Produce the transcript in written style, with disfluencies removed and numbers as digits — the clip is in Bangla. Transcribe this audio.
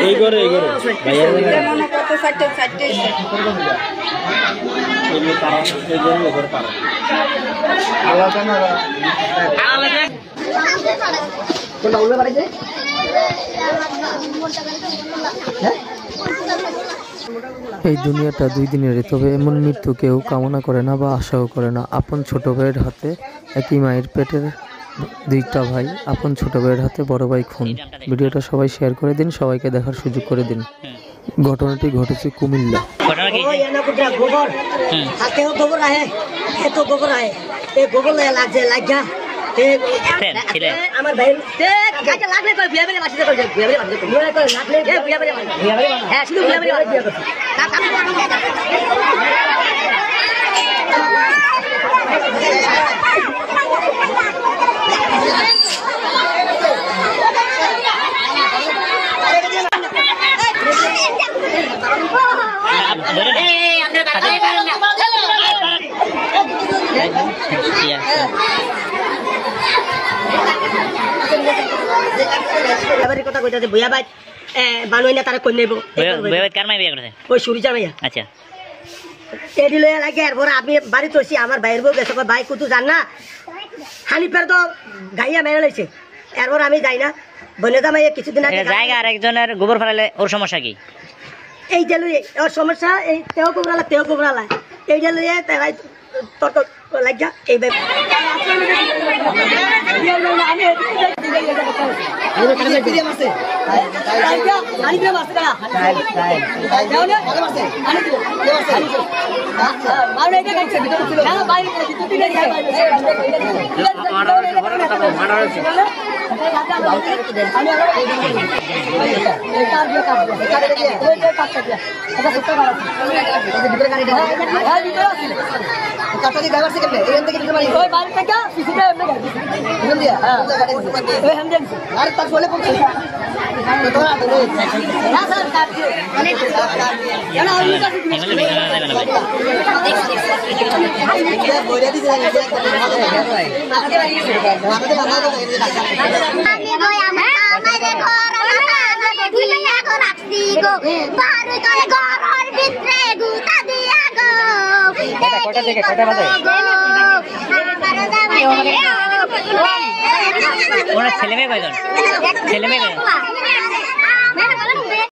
এই করে ভাইয়া মনে কত সাইডে এগুলো তারা এই জন্য করে পারে আলাদা না আলাদা কোন উল্লে বাড়িতে হ্যাঁ এই দুনিয়াটা দুই দিনের, তবে এমন মৃত্যু কেউ কামনা করে না বা আশাও করে না। আপন ছোট ভাইয়ের হাতে একই মায়ের পেটের দুইটা ভাই, আপন ছোট ভাইয়ের হাতে বড় ভাই খুন। ভিডিওটা সবাই শেয়ার করে দিন, সবাইকে দেখার সুযোগ করে দিন। ঘটনাটি ঘটেছে কুমিল্লা। আমার ভাই লাগলে তো বিয়া বেড়ে বাঁচিতে করছে বিয়া বেড়ে লাগলে বিয়া বেড়ে হ্যাঁ শুধু বিয়া বেড়ে বিয়া করছে কথা কইতাছে ভুয়া ভাই বানুই না তারা কই নেব ভুয়া ভাই কার মাই বিয়া করছে ওই সুরিজা ভাইয়া আচ্ছা এডি লয়া লাগে আর বড় আমি বাড়ি তোছি আমার ভাইয়ের বউ গেছে ভাই কুতু জান না হানিফের তো গাইয়া মেরে লইছে এরপর আমি যাই না বনেদা মাইয়া কিছুদিন আগে জায়গা আরেকজনের গোবর ফেলালে ওর সমস্যা কি এই যে লই ওর সমস্যা এই তেও গোবরালা এই যে লই তাই তত লাগা এই ভাই ছেলে মেয়ে কয়জন